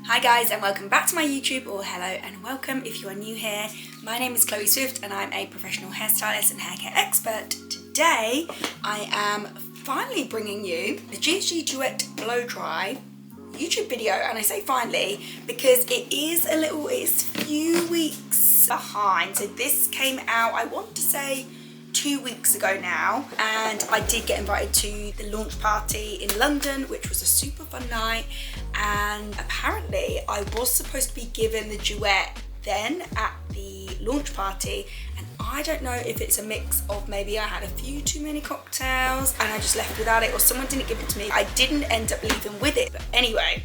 Hi guys, and welcome back to my YouTube, or hello and welcome if you are new here. My name is Chloe Swift and I'm a professional hairstylist and haircare expert. Today I am finally bringing you the ghd Duet blow dry YouTube video, and I say finally because it's a few weeks behind. So this came out, I want to say 2 weeks ago now, and I did get invited to the launch party in London, which was a super fun night. And apparently I was supposed to be given the duet then at the launch party, and I don't know if it's a mix of maybe I had a few too many cocktails and I just left without it, or someone didn't give it to me. I didn't end up leaving with it, but anyway,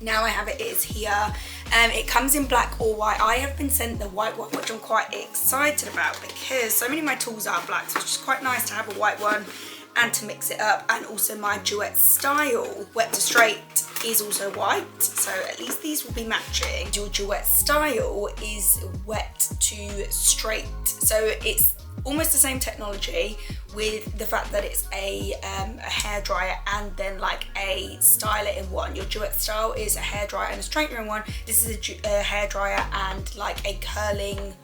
now I have it. It is here. It comes in black or white. I have been sent the white one, which I'm quite excited about because so many of my tools are black, so it's just quite nice to have a white one and to mix it up. And also my duet style, wet to straight, is also white, so at least these will be matching. Your duet style is wet to straight, so it's almost the same technology with the fact that it's a hairdryer and then like a styler in one. Your duet style is a hairdryer and a straightener in one. This is a hairdryer and like a curling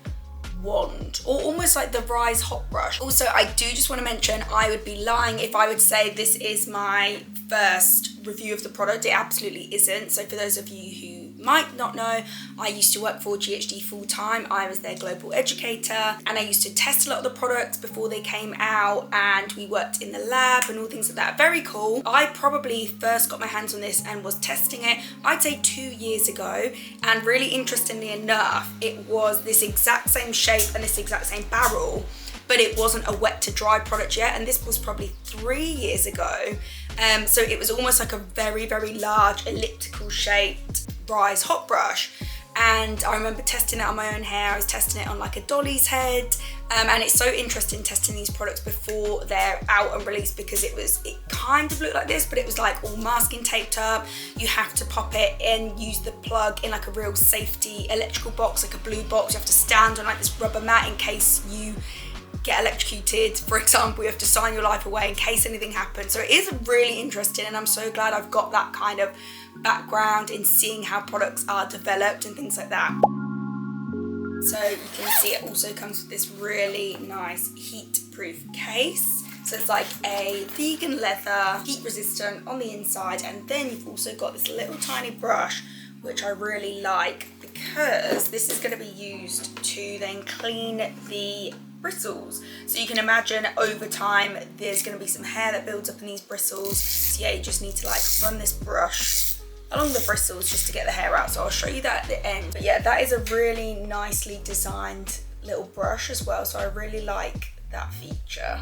wand, or almost like the Rise hot brush. Also, I do just want to mention, I would be lying if I would say this is my first review of the product. It absolutely isn't. So for those of you who might not know, I used to work for ghd full time. I was their global educator, and I used to test a lot of the products before they came out, and we worked in the lab and all things like that. Very cool. I probably first got my hands on this and was testing it, I'd say 2 years ago, and really interestingly enough, it was this exact same shape and this exact same barrel, but it wasn't a wet to dry product yet, and this was probably 3 years ago. So it was almost like a very, very large elliptical shaped Rise hot brush, and I remember testing it on my own hair. I was testing it on like a dolly's head, and it's so interesting testing these products before they're out and released, because it kind of looked like this, but it was like all masking taped up. You have to pop it in, use the plug in like a real safety electrical box, like a blue box. You have to stand on like this rubber mat in case you get electrocuted, for example. You have to sign your life away in case anything happens. So it is really interesting, and I'm so glad I've got that kind of background in seeing how products are developed and things like that. So you can see it also comes with this really nice heat-proof case. So it's like a vegan leather, heat resistant on the inside, and then you've also got this little tiny brush, which I really like because this is going to be used to then clean the bristles. So you can imagine over time there's going to be some hair that builds up in these bristles, so yeah, you just need to like run this brush along the bristles just to get the hair out. So I'll show you that at the end. But yeah, that is a really nicely designed little brush as well, so I really like that feature.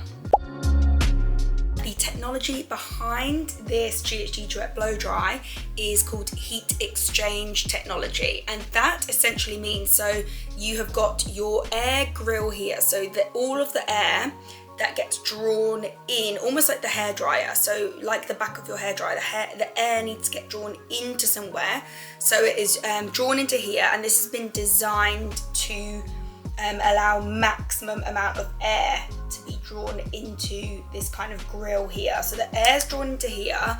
The technology behind this ghd Duet blow dry is called heat exchange technology, and that essentially means, so you have got your air grill here, so that all of the air that gets drawn in, almost like the hairdryer, so like the back of your hairdryer, the air needs to get drawn into somewhere, so it is drawn into here, and this has been designed to allow maximum amount of air to be drawn into this kind of grill here. So the air is drawn into here.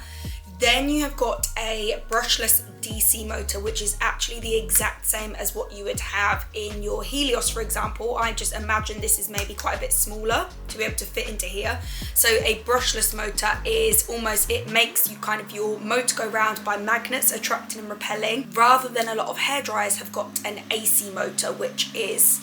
Then you have got a brushless DC motor, which is actually the exact same as what you would have in your Helios, for example. I just imagine this is maybe quite a bit smaller to be able to fit into here. So a brushless motor is almost, it makes you kind of your motor go round by magnets attracting and repelling, rather than a lot of hairdryers have got an AC motor, which is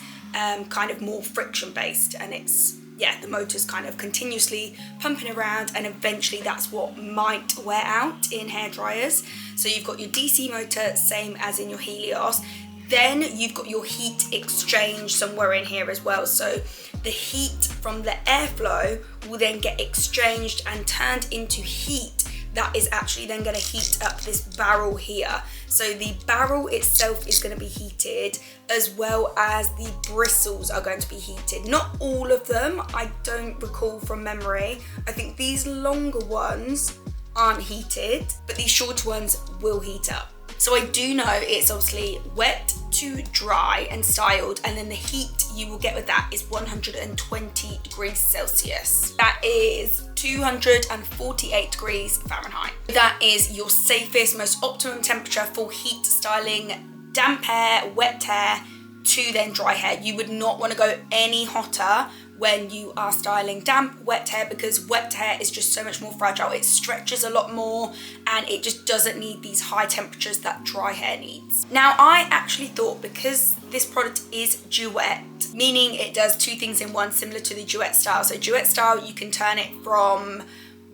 kind of more friction based, and it's, yeah, the motor's kind of continuously pumping around, and eventually that's what might wear out in hair dryers. So you've got your DC motor, same as in your Helios. Then you've got your heat exchange somewhere in here as well. So the heat from the airflow will then get exchanged and turned into heat that is actually then going to heat up this barrel here. So the barrel itself is going to be heated, as well as the bristles are going to be heated. Not all of them, I don't recall from memory. I think these longer ones aren't heated, but these shorter ones will heat up. So I do know it's obviously wet to dry and styled, and then the heat you will get with that is 120 degrees Celsius. That is 248 degrees Fahrenheit. That is your safest, most optimum temperature for heat styling damp hair, wet hair, to then dry hair. You would not want to go any hotter when you are styling damp, wet hair, because wet hair is just so much more fragile. It stretches a lot more and it just doesn't need these high temperatures that dry hair needs. Now, I actually thought, because this product is Duet, meaning it does two things in one, similar to the Duet style. So Duet style, you can turn it from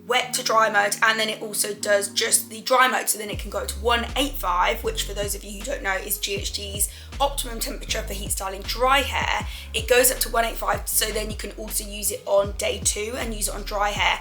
wet to dry mode, and then it also does just the dry mode, so then it can go to 185, which for those of you who don't know is ghD's optimum temperature for heat styling dry hair. It goes up to 185, so then you can also use it on day 2 and use it on dry hair.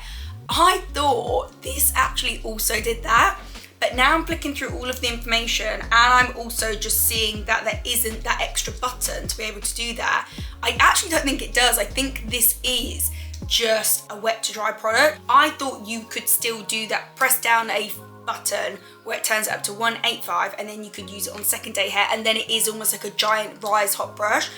I thought this actually also did that, but now I'm flicking through all of the information and I'm also just seeing that there isn't that extra button to be able to do that. I actually don't think it does. I think this is just a wet to dry product. I thought you could still do that, press down a button where it turns it up to 185, and then you could use it on second day hair, and then it is almost like a giant rise hot brush.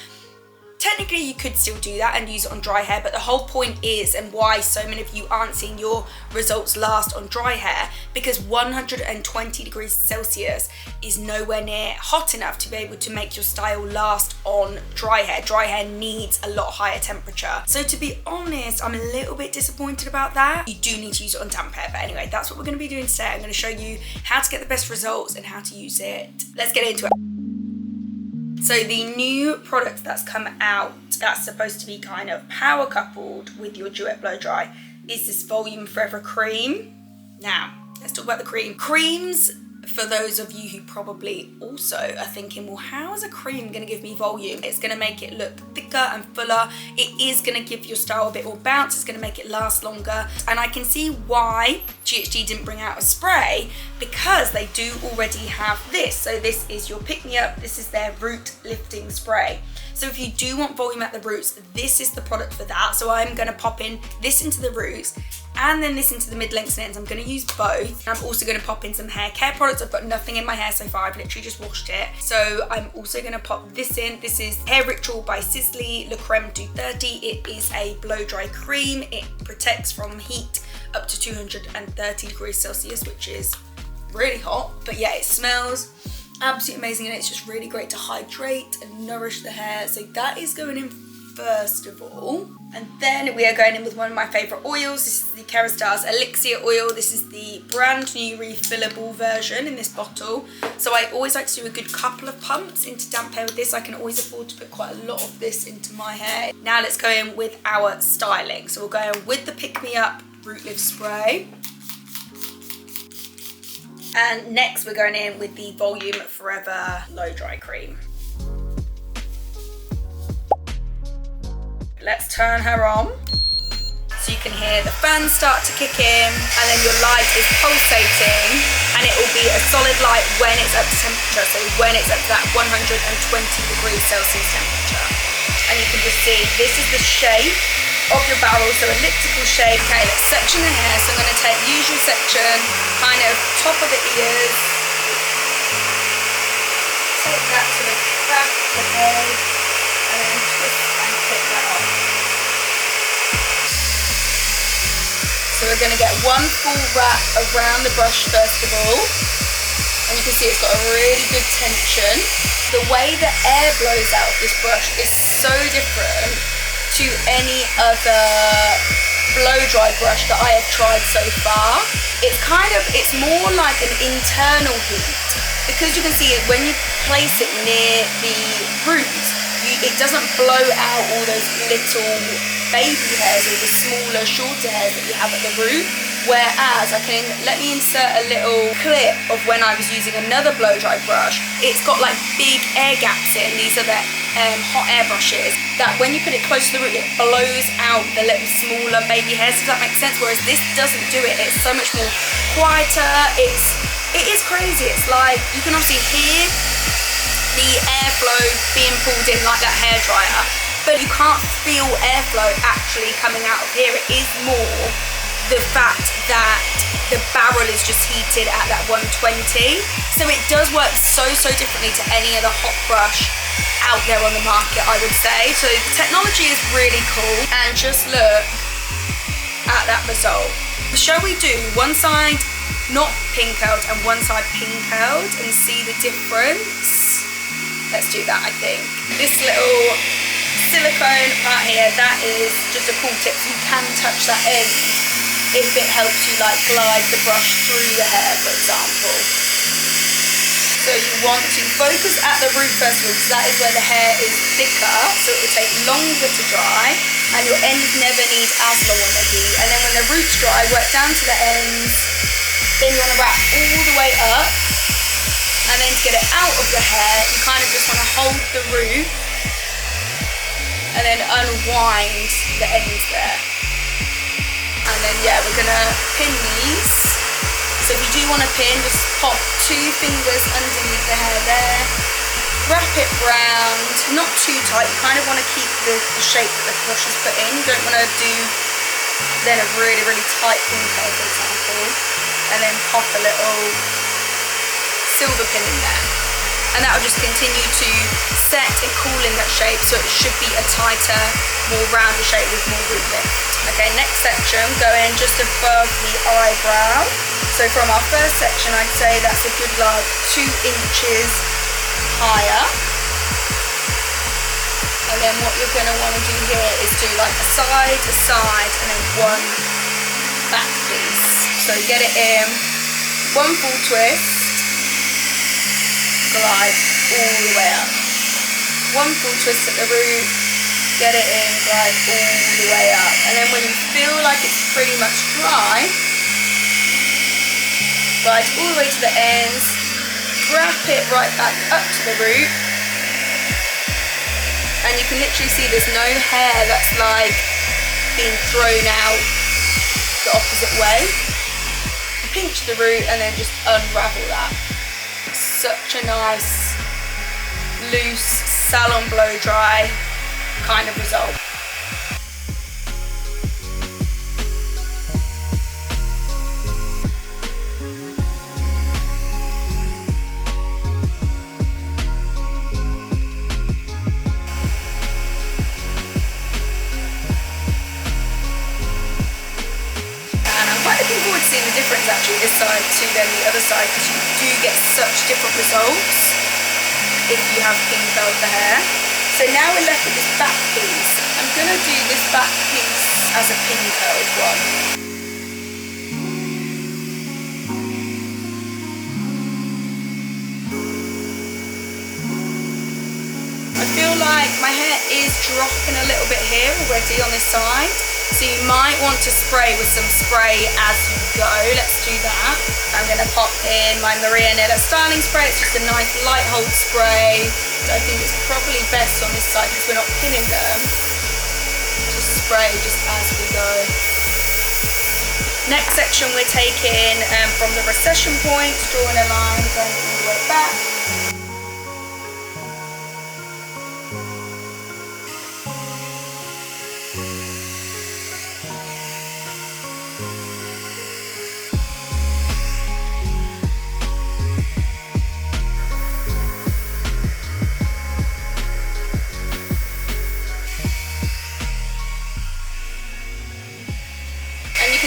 Technically you could still do that and use it on dry hair, but the whole point is, and why so many of you aren't seeing your results last on dry hair, because 120 degrees Celsius is nowhere near hot enough to be able to make your style last on dry hair. Dry hair needs a lot higher temperature. So to be honest, I'm a little bit disappointed about that. You do need to use it on damp hair, but anyway, that's what we're going to be doing today. I'm going to show you how to get the best results and how to use it. Let's get into it. So the new product that's come out that's supposed to be kind of power coupled with your Duet blow dry is this Volume Forever cream. Now, let's talk about the cream. Creams, for those of you who probably also are thinking, well, how is a cream going to give me volume? It's going to make it look thicker and fuller. It is going to give your style a bit more bounce. It's going to make it last longer. And I can see why ghD didn't bring out a spray, because they do already have this. So this is your Pick Me Up. This is their root lifting spray. So if you do want volume at the roots, this is the product for that. So I'm going to pop in this into the roots and then this into the mid-lengths and ends. I'm going to use both. I'm also going to pop in some hair care products. I've got nothing in my hair so far. I've literally just washed it. So I'm also going to pop this in. This is Hair Ritual by Sisley Le Creme 230. It is a blow dry cream. It protects from heat up to 230 degrees Celsius, which is really hot. But yeah, it smells absolutely amazing, and it's just really great to hydrate and nourish the hair. So that is going in first of all. And then we are going in with one of my favourite oils. This is the Kerastase Elixir oil. This is the brand new refillable version in this bottle. So I always like to do a good couple of pumps into damp hair with this. I can always afford to put quite a lot of this into my hair. Now let's go in with our styling. So we'll go in with the Pick Me Up Root Lift Spray. And next we're going in with the Volume Forever Blow Dry Cream. Let's turn her on. So you can hear the fans start to kick in, and then your light is pulsating, and it will be a solid light when it's up to temperature, so when it's up to that 120 degrees Celsius temperature. And you can just see, this is the shape of your barrel, so elliptical shape. Okay, let's section the hair. So I'm going to take usual section, kind of top of the ears, take that to the back of the head, and then twist and clip that off. So we're going to get one full wrap around the brush first of all, and you can see it's got a really good tension. The way the air blows out of this brush is so different to any other blow dry brush that I have tried so far. It's more like an internal heat, because you can see it when you place it near the roots, it doesn't blow out all those little baby hairs or the smaller, shorter hairs that you have at the root. Whereas let me insert a little clip of when I was using another blow dry brush. It's got like big air gaps in. These are the hot air brushes that when you put it close to the root, it blows out the little smaller baby hairs. Does that make sense? Whereas this doesn't do it. It's so much more quieter. It is crazy. It's like, you can obviously hear the airflow being pulled in like that hairdryer, but you can't feel airflow actually coming out of here. It is more the fact that the barrel is just heated at that 120. So it does work so differently to any other hot brush out there on the market, I would say. So the technology is really cool, and just look at that result. Shall we do one side not pin curled and one side pin curled and see the difference? Let's do that, I think. This little silicone part here, that is just a cool tip. You can touch that end if it helps you like glide the brush through the hair, for example. So you want to focus at the root first of all, because that is where the hair is thicker, so it will take longer to dry, and your ends never need as long on the heat. And then when the root's dry, work down to the ends. Then you want to wrap all the way up, and then to get it out of the hair, you kind of just want to hold the root and then unwind the ends there. And then yeah, we're gonna pin these. So if you do want to pin, just pop 2 fingers underneath the hair there, wrap it round, not too tight. You kind of want to keep the shape that the brush is put in. You don't want to do then a really tight pin curl, for example, and then pop a little silver pin in there, and that will just continue to set and cool in that shape, so it should be a tighter, more rounder shape with more root lift. Okay, next section, going just above the eyebrow. So from our first section, I'd say that's a good like 2 inches higher. And then what you're going to want to do here is do like a side, and then 1 back piece. So get it in, 1 full twist, glide all the way up. 1 full twist at the root, get it in, glide all the way up. And then when you feel like it's pretty much dry, glide all the way to the ends, wrap it right back up to the root, and you can literally see there's no hair that's like being thrown out the opposite way. Pinch the root and then just unravel that. Such a nice, loose, salon blow dry kind of result. Seeing the difference actually this side to then the other side, because you do get such different results if you have pin curled the hair. So now we're left with this back piece. I'm going to do this back piece as a pin curled one. I feel like my hair is dropping a little bit here already on this side. So you might want to spray with some spray as you go. Let's do that. I'm going to pop in my Maria Nella styling spray. It's just a nice light hold spray. So I think it's probably best on this side because we're not pinning them. Just spray just as we go. Next section we're taking from the recession point, drawing a line going all the way back.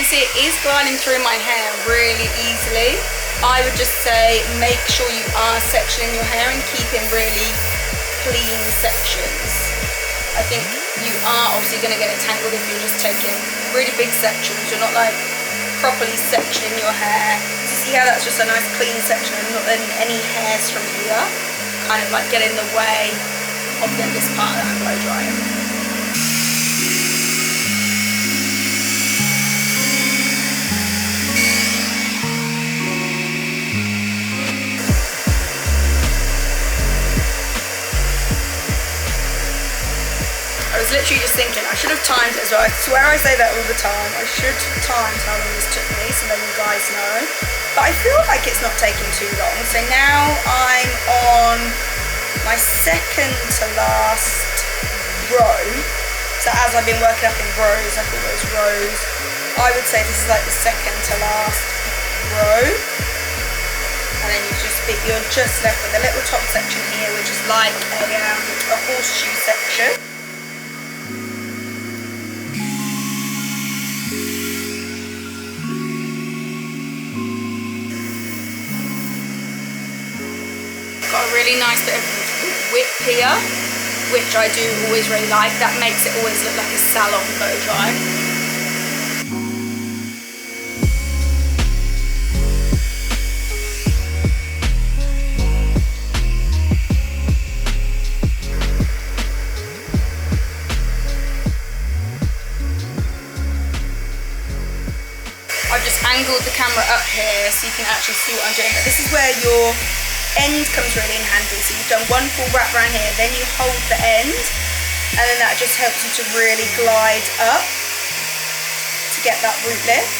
See, it is gliding through my hair really easily. I would just say make sure you are sectioning your hair and keeping really clean sections. I think you are obviously going to get it tangled if you're just taking really big sections. You're not like properly sectioning your hair. So you see how that's just a nice clean section and not letting any hairs from here kind of like get in the way of this part that I'm blow drying. I was literally just thinking, I should have timed it as well. I swear I say that all the time. I should have timed how long this took me so then you guys know. But I feel like it's not taking too long. So now I'm on my second to last row. So as I've been working up in rows, I call those rows. I would say this is like the second to last row. And then you're just left with a little top section here, which is like a horseshoe section. Got a really nice bit of whip here, which I do always really like. That makes it always look like a salon blow dry. I've just angled the camera up here so you can actually see what I'm doing. But this is where your end comes really in handy. So you've done one full wrap around here, then you hold the end, and then that just helps you to really glide up to get that root lift.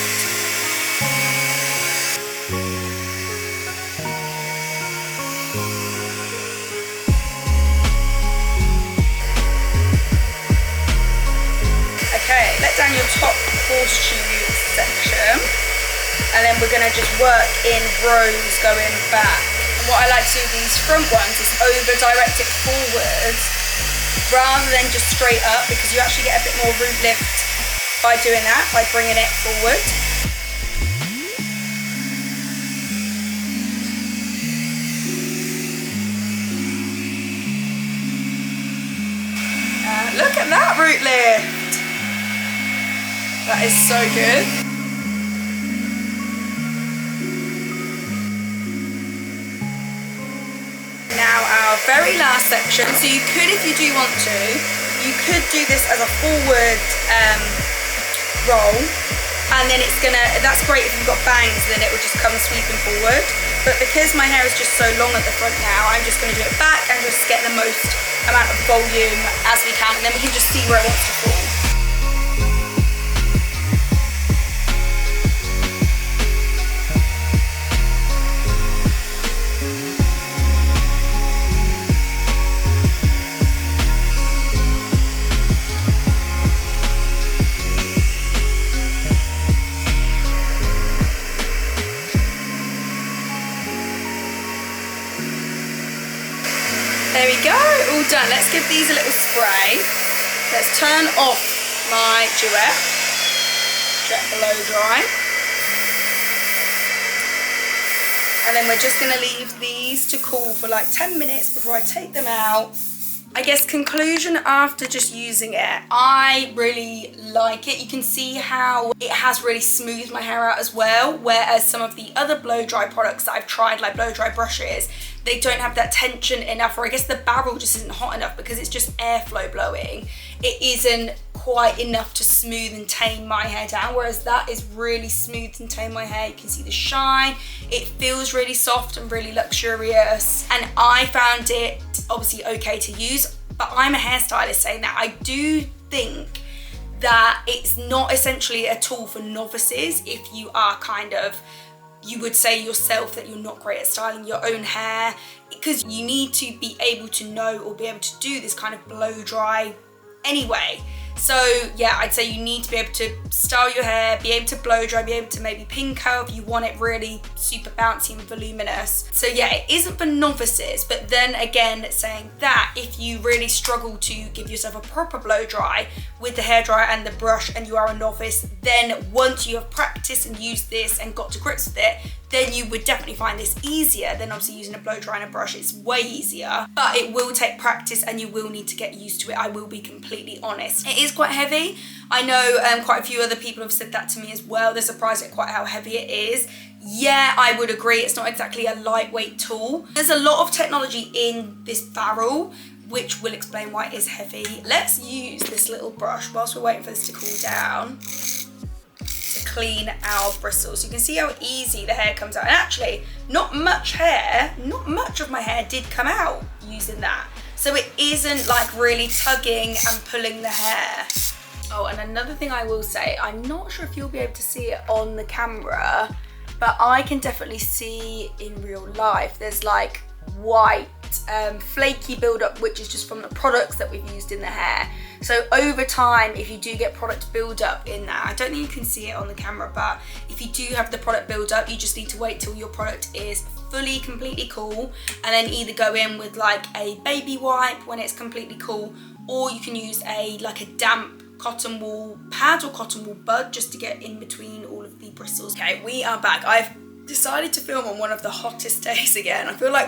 Okay, let down your top horseshoe section, and then we're going to just work in rows going back. What I like to do with these front ones is over direct it forwards rather than just straight up, because you actually get a bit more root lift by doing that, by bringing it forward. Look at that root lift! That is so good. Now our very last section, so you could, if you do want to, you could do this as a forward roll, and then that's great if you've got bangs, then it will just come sweeping forward. But because my hair is just so long at the front now, I'm just going to do it back and just get the most amount of volume as we can, and then we can just see where it wants to fall. There we go, all done. Let's give these a little spray. Let's turn off my Duet blow dry. And then we're just gonna leave these to cool for like 10 minutes before I take them out. I guess conclusion after just using it, I really like it. You can see how it has really smoothed my hair out as well, whereas some of the other blow dry products that I've tried, like blow dry brushes, they don't have that tension enough, or I guess the barrel just isn't hot enough because it's just airflow blowing. It isn't quite enough to smooth and tame my hair down, whereas that is really smooth and tame my hair. You can see the shine. It feels really soft and really luxurious, and I found it obviously okay to use, but I'm a hairstylist saying that. I do think that it's not essentially a tool for novices if you are you would say yourself that you're not great at styling your own hair, because you need to be able to know or be able to do this kind of blow dry anyway. So yeah, I'd say you need to be able to style your hair, be able to blow dry, be able to maybe pin curl if you want it really super bouncy and voluminous. So yeah, it isn't for novices, but then again, saying that, if you really struggle to give yourself a proper blow dry with the hairdryer and the brush and you are a novice, then once you have practiced and used this and got to grips with it, then you would definitely find this easier than obviously using a blow dry and a brush. It's way easier, but it will take practice and you will need to get used to it. I will be completely honest. It is quite heavy. I know quite a few other people have said that to me as well. They're surprised at quite how heavy it is. Yeah, I would agree. It's not exactly a lightweight tool. There's a lot of technology in this barrel, which will explain why it is heavy. Let's use this little brush whilst we're waiting for this to cool down to clean our bristles. You can see how easy the hair comes out. And actually, not much of my hair did come out using that. So it isn't like really tugging and pulling the hair. Oh, and another thing I will say, I'm not sure if you'll be able to see it on the camera, but I can definitely see in real life, there's like white flaky build-up, which is just from the products that we've used in the hair. So over time, if you do get product build-up in that, I don't think you can see it on the camera, but if you do have the product build-up, you just need to wait till your product is fully, completely cool, and then either go in with like a baby wipe when it's completely cool, or you can use like a damp cotton wool pad or cotton wool bud just to get in between all of the bristles. Okay, we are back. I've decided to film on one of the hottest days again. I feel like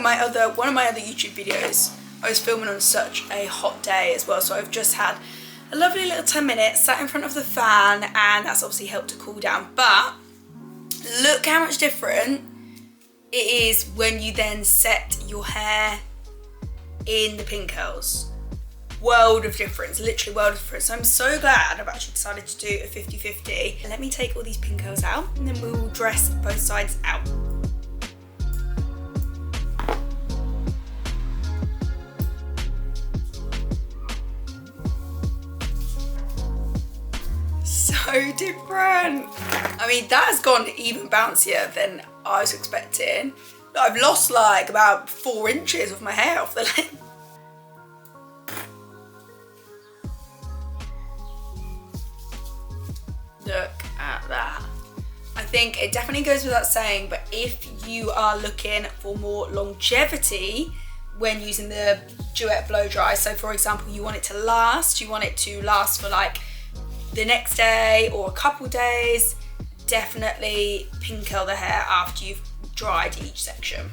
one of my other YouTube videos, I was filming on such a hot day as well, so I've just had a lovely little 10 minutes sat in front of the fan, and that's obviously helped to cool down. But look how much different it is when you then set your hair in the pin curls. World of difference, literally world of difference. So I'm so glad I've actually decided to do a 50-50. Let me take all these pin curls out, and then we will dress both sides out. So different. I mean, that has gone even bouncier than I was expecting. I've lost like about 4 inches of my hair off the length. Look at that. I think it definitely goes without saying, but if you are looking for more longevity when using the Duet blow dry, so for example, you want it to last, for like the next day or a couple days, definitely pin curl the hair after you've dried each section.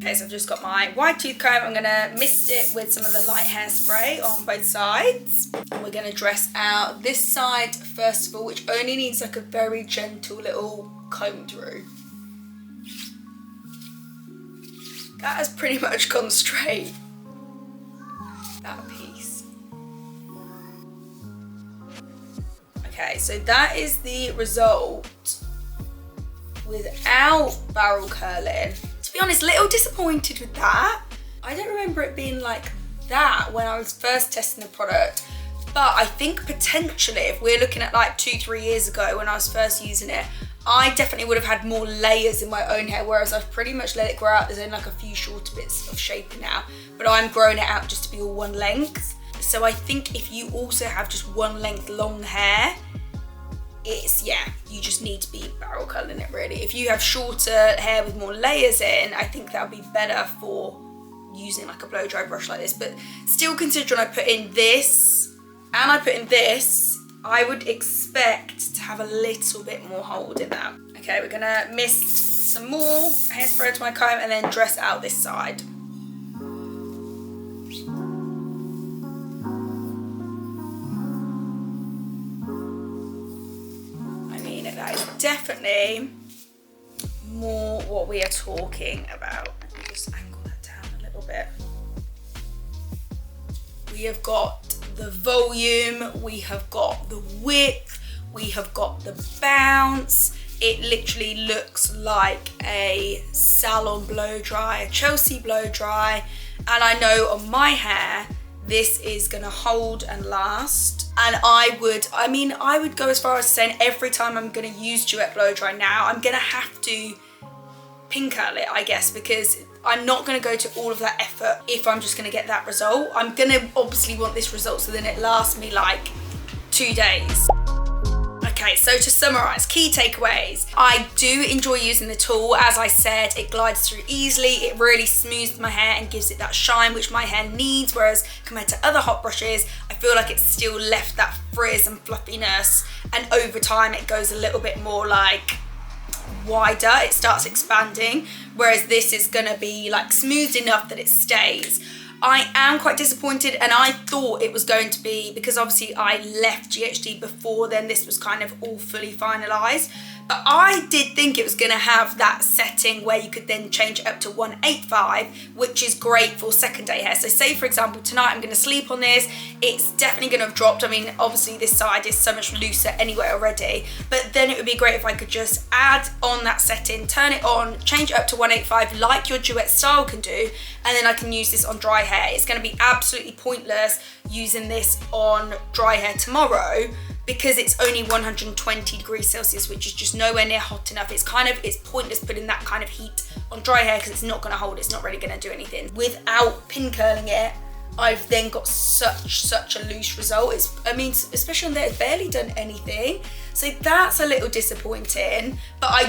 Okay, so I've just got my wide tooth comb. I'm gonna mist it with some of the light hairspray on both sides. And we're gonna dress out this side first of all, which only needs like a very gentle little comb through. That has pretty much gone straight. That piece. Okay, so that is the result without barrel curling. To be honest, a little disappointed with that. I don't remember it being like that when I was first testing the product, but I think potentially if we're looking at like 2-3 years ago when I was first using it, I definitely would have had more layers in my own hair, whereas I've pretty much let it grow out. There's only like a few shorter bits of shaping now, but I'm growing it out just to be all one length. So I think if you also have just one length long hair, you just need to be barrel curling it really. If you have shorter hair with more layers in, I think that would be better for using like a blow dry brush like this. But still, considering I put in this and I put in this, I would expect to have a little bit more hold in that. Okay, we're gonna mist some more hairspray to my comb and then dress out this side. That is definitely more what we are talking about. Let me just angle that down a little bit. We have got the volume, we have got the width, we have got the bounce. It literally looks like a salon blow dry, a Chelsea blow dry. And I know on my hair, this is gonna hold and last. And I would go as far as saying every time I'm gonna use Duet blow dry now, I'm gonna have to pin curl it, I guess, because I'm not gonna go to all of that effort if I'm just gonna get that result. I'm gonna obviously want this result so then it lasts me like 2 days. Okay, so to summarise, key takeaways. I do enjoy using the tool. As I said, it glides through easily. It really smooths my hair and gives it that shine which my hair needs, whereas compared to other hot brushes, I feel like it's still left that frizz and fluffiness, and over time it goes a little bit more like wider, it starts expanding, whereas this is gonna be like smoothed enough that it stays. I am quite disappointed, and I thought it was going to be, because obviously I left ghd before then this was kind of all fully finalised, but I did think it was going to have that setting where you could then change it up to 185, which is great for second day hair. So say for example tonight I'm going to sleep on this, it's definitely going to have dropped. I mean obviously this side is so much looser anyway already, but then it would be great if I could just add on that setting, turn it on, change it up to 185 like your Duet style can do, and then I can use this on dry hair. It's going to be absolutely pointless using this on dry hair tomorrow because it's only 120 degrees Celsius, which is just nowhere near hot enough. It's pointless putting that kind of heat on dry hair because it's not going to hold, it's not really going to do anything. Without pin curling it, I've then got such a loose result. I mean, especially on there, it's barely done anything. So that's a little disappointing, but I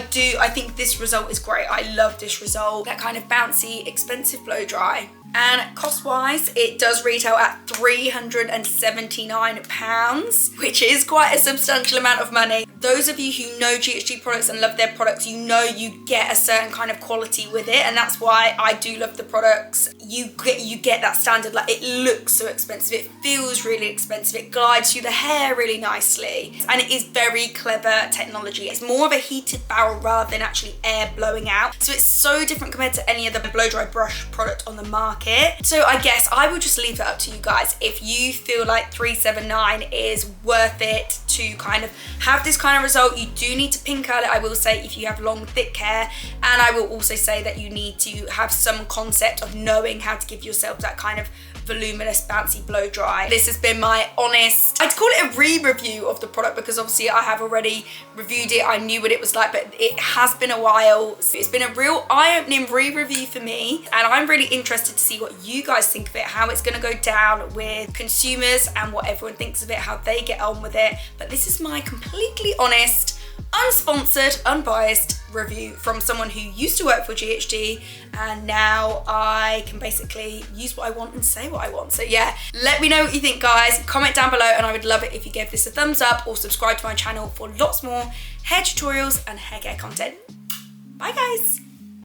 think this result is great. I love this result. That kind of bouncy, expensive blow dry. And cost-wise, it does retail at £379, which is quite a substantial amount of money. Those of you who know ghd products and love their products, you know you get a certain kind of quality with it, and that's why I do love the products. You get that standard, like it looks so expensive, it feels really expensive, it glides through the hair really nicely, and it is very clever technology. It's more of a heated barrel rather than actually air blowing out, so it's so different compared to any other blow dry brush product on the market. So I guess I will just leave that up to you guys. If you feel like 379 is worth it to kind of have this kind of result, you do need to pin curl it, I will say, if you have long thick hair, and I will also say that you need to have some concept of knowing how to give yourself that kind of voluminous bouncy blow dry. This has been my honest, I'd call it a re-review of the product because obviously I have already reviewed it, I knew what it was like, but it has been a while. It's been a real eye-opening re-review for me, and I'm really interested to see what you guys think of it, how it's going to go down with consumers and what everyone thinks of it, how they get on with it. But this is my completely honest, unsponsored, unbiased review from someone who used to work for ghd, and now I can basically use what I want and say what I want. So yeah, let me know what you think, guys. Comment down below, and I would love it if you gave this a thumbs up or subscribe to my channel for lots more hair tutorials and hair care content. Bye guys.